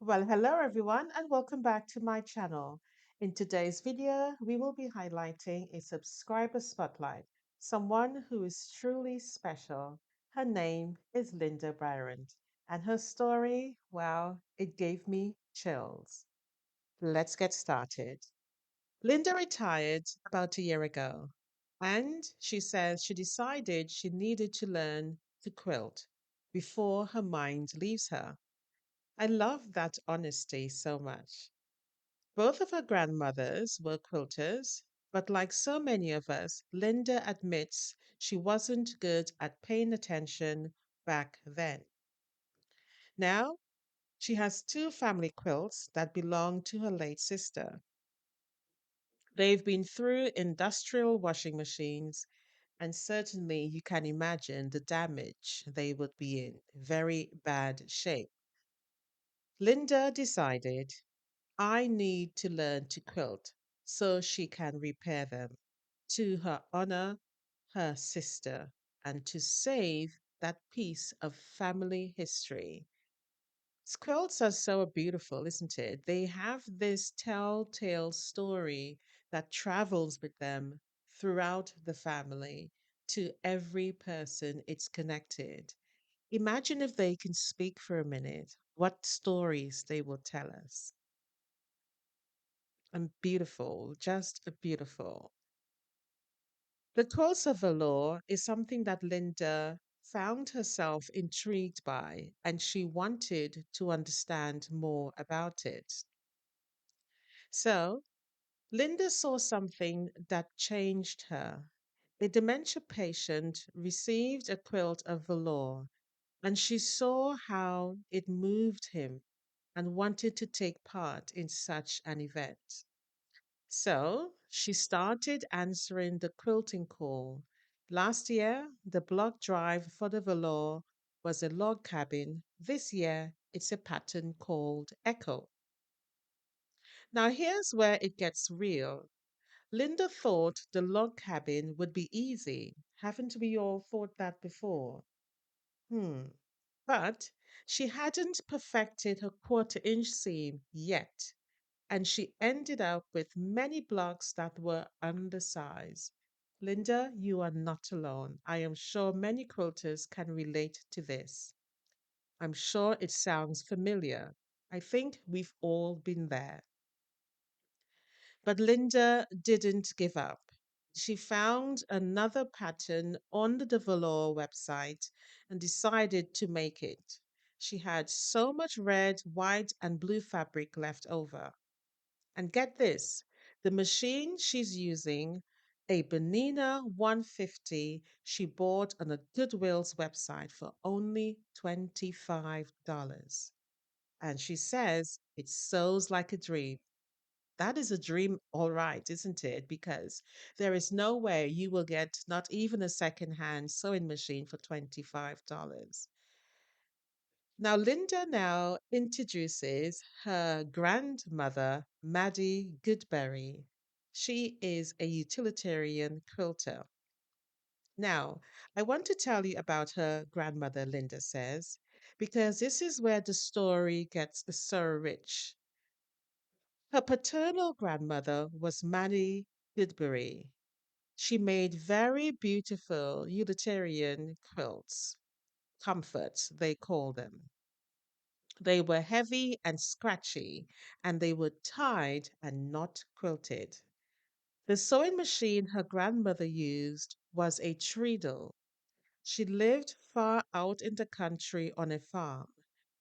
Well, hello everyone, and welcome back to my channel. In today's video, we will be highlighting a subscriber spotlight, someone who is truly special. Her name is Linda Barren, and her story, well, it gave me chills. Let's get started. Linda retired about a year ago, and she says she decided she needed to learn to quilt before her mind leaves her. I love that honesty so much. Both of her grandmothers were quilters, but like so many of us, Linda admits she wasn't good at paying attention back then. Now, she has two family quilts that belong to her late sister. They've been through industrial washing machines, and certainly you can imagine the damage they would be in. Very bad shape. Linda decided I need to learn to quilt so she can repair them to her honor, her sister, and to save that piece of family history. Quilts are so beautiful, isn't it? They have this telltale story that travels with them throughout the family to every person it's connected. Imagine if they can speak for a minute, what stories they will tell us. And beautiful, just beautiful. The course of the law is something that Linda found herself intrigued by, and she wanted to understand more about it. So, Linda saw something that changed her. A dementia patient received a quilt of velour, and she saw how it moved him and wanted to take part in such an event. So she started answering the quilting call. Last year, the block drive for the velour was a log cabin. This year, it's a pattern called Echo. Now, here's where it gets real. Linda thought the log cabin would be easy. Haven't we all thought that before? Hmm. But she hadn't perfected her quarter-inch seam yet, and she ended up with many blocks that were undersized. Linda, you are not alone. I am sure many quilters can relate to this. I'm sure it sounds familiar. I think we've all been there. But Linda didn't give up. She found another pattern on the Devolor website and decided to make it. She had so much red, white, and blue fabric left over. And get this, the machine she's using, a Benina 150, she bought on a Goodwill's website for only $25. And she says it sews like a dream. That is a dream, all right, isn't it? Because there is no way you will get not even a second-hand sewing machine for $25. Now, Linda now introduces her grandmother, Mattie Goodbury. She is a utilitarian quilter. Now, I want to tell you about her grandmother, Linda says, because this is where the story gets so rich. Her paternal grandmother was Mattie Goodbury. She made very beautiful utilitarian quilts, comforts, they call them. They were heavy and scratchy, and they were tied and not quilted. The sewing machine her grandmother used was a treadle. She lived far out in the country on a farm.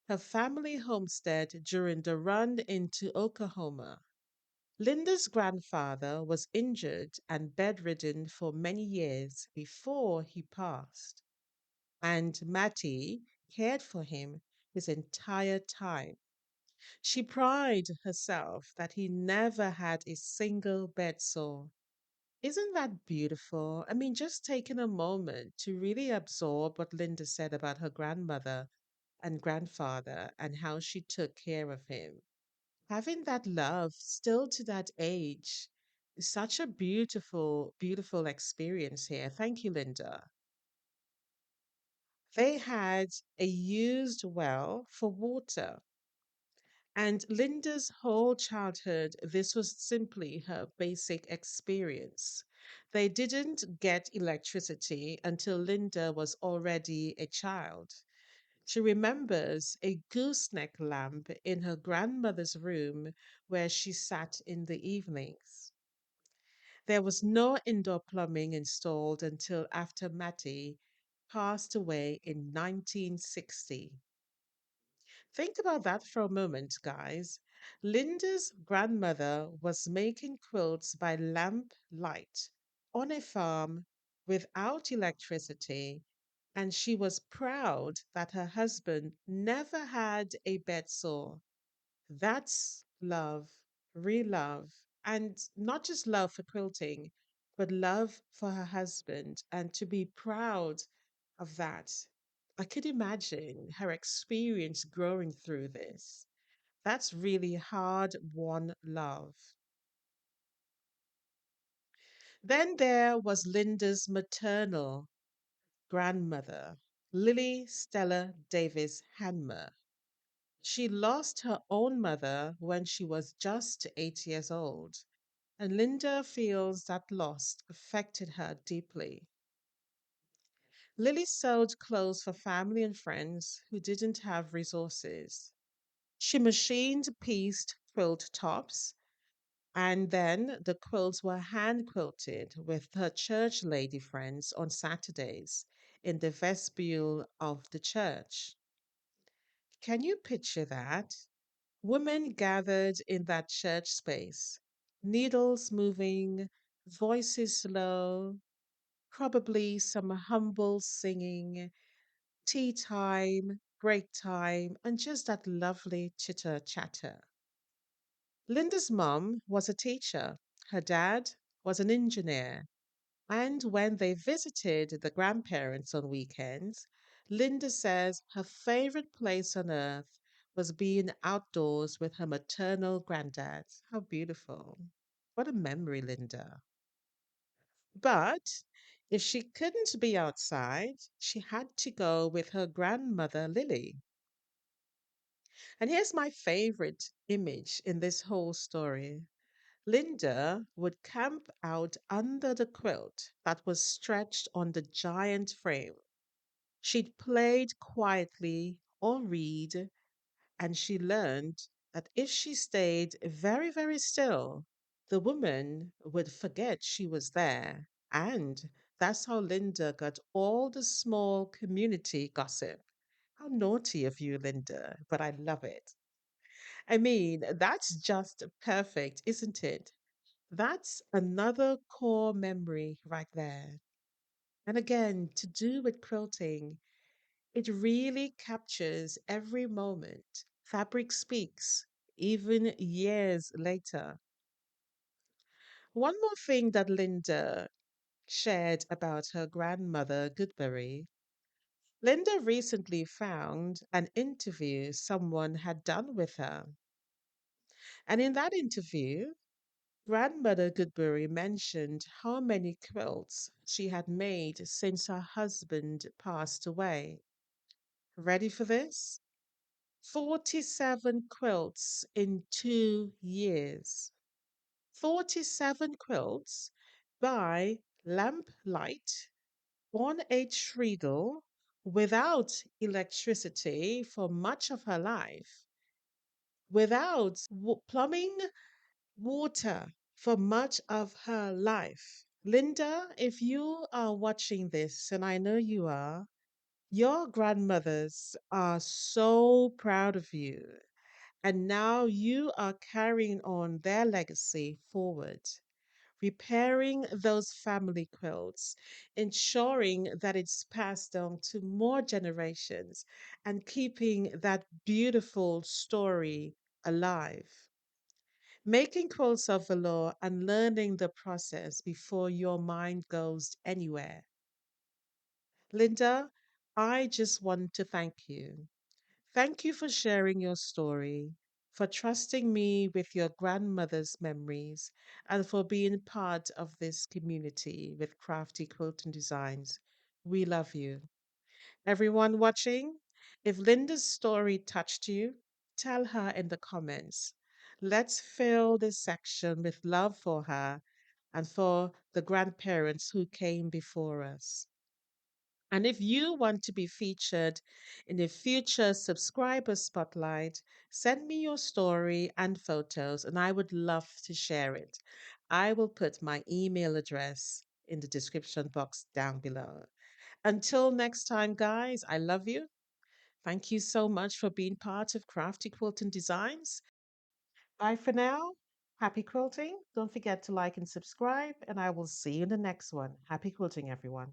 Her family homestead during the run into Oklahoma. Linda's grandfather was injured and bedridden for many years before he passed, and Mattie cared for him his entire time. She prided herself that he never had a single bed sore. Isn't that beautiful? I mean, just taking a moment to really absorb what Linda said about her grandmother and grandfather and how she took care of him. Having that love still to that age is such a beautiful, beautiful experience here. Thank you, Linda. They had a used well for water. And Linda's whole childhood, this was simply her basic experience. They didn't get electricity until Linda was already a child. She remembers a gooseneck lamp in her grandmother's room where she sat in the evenings. There was no indoor plumbing installed until after Mattie passed away in 1960. Think about that for a moment, guys. Linda's grandmother was making quilts by lamplight on a farm without electricity, and she was proud that her husband never had a bed sore. That's love, real love, and not just love for quilting, but love for her husband, and to be proud of that. I could imagine her experience growing through this. That's really hard won love. Then there was Linda's maternal grandmother, Lily Stella Davis Hanmer. She lost her own mother when she was just 8 years old, and Linda feels that loss affected her deeply. Lily sewed clothes for family and friends who didn't have resources. She machined pieced quilt tops, and then the quilts were hand quilted with her church lady friends on Saturdays in the vestibule of the church. Can you picture that? Women gathered in that church space, needles moving, voices low, probably some humble singing, tea time, break time, and just that lovely chitter chatter. Linda's mom was a teacher, her dad was an engineer, and when they visited the grandparents on weekends, Linda says her favorite place on earth was being outdoors with her maternal granddad. How beautiful. What a memory, Linda. But if she couldn't be outside, she had to go with her grandmother, Lily. And here's my favorite image in this whole story. Linda would camp out under the quilt that was stretched on the giant frame. She'd played quietly or read, and she learned that if she stayed very, very still, the woman would forget she was there. And that's how Linda got all the small community gossip. How naughty of you, Linda, but I love it. I mean, that's just perfect, isn't it? That's another core memory right there. And again, to do with quilting, it really captures every moment. Fabric speaks, even years later. One more thing that Linda shared about her grandmother, Goodbury. Linda recently found an interview someone had done with her. And in that interview, Grandmother Goodbury mentioned how many quilts she had made since her husband passed away. Ready for this? 47 quilts in 2 years. 47 quilts by lamplight on a treadle without electricity for much of her life, without plumbing water for much of her life. Linda, if you are watching this, and I know you are, your grandmothers are so proud of you. And now you are carrying on their legacy forward, repairing those family quilts, ensuring that it's passed down to more generations, and keeping that beautiful story alive. Making quilts of velour and learning the process before your mind goes anywhere. Linda, I just want to thank you. Thank you for sharing your story, for trusting me with your grandmother's memories, and for being part of this community with crafty quilting designs. We love you. Everyone watching, if Linda's story touched you, tell her in the comments. Let's fill this section with love for her and for the grandparents who came before us. And if you want to be featured in a future subscriber spotlight, send me your story and photos, and I would love to share it. I will put my email address in the description box down below. Until next time, guys, I love you. Thank you so much for being part of Crafty Quilting Designs. Bye for now. Happy quilting. Don't forget to like and subscribe, and I will see you in the next one. Happy quilting, everyone.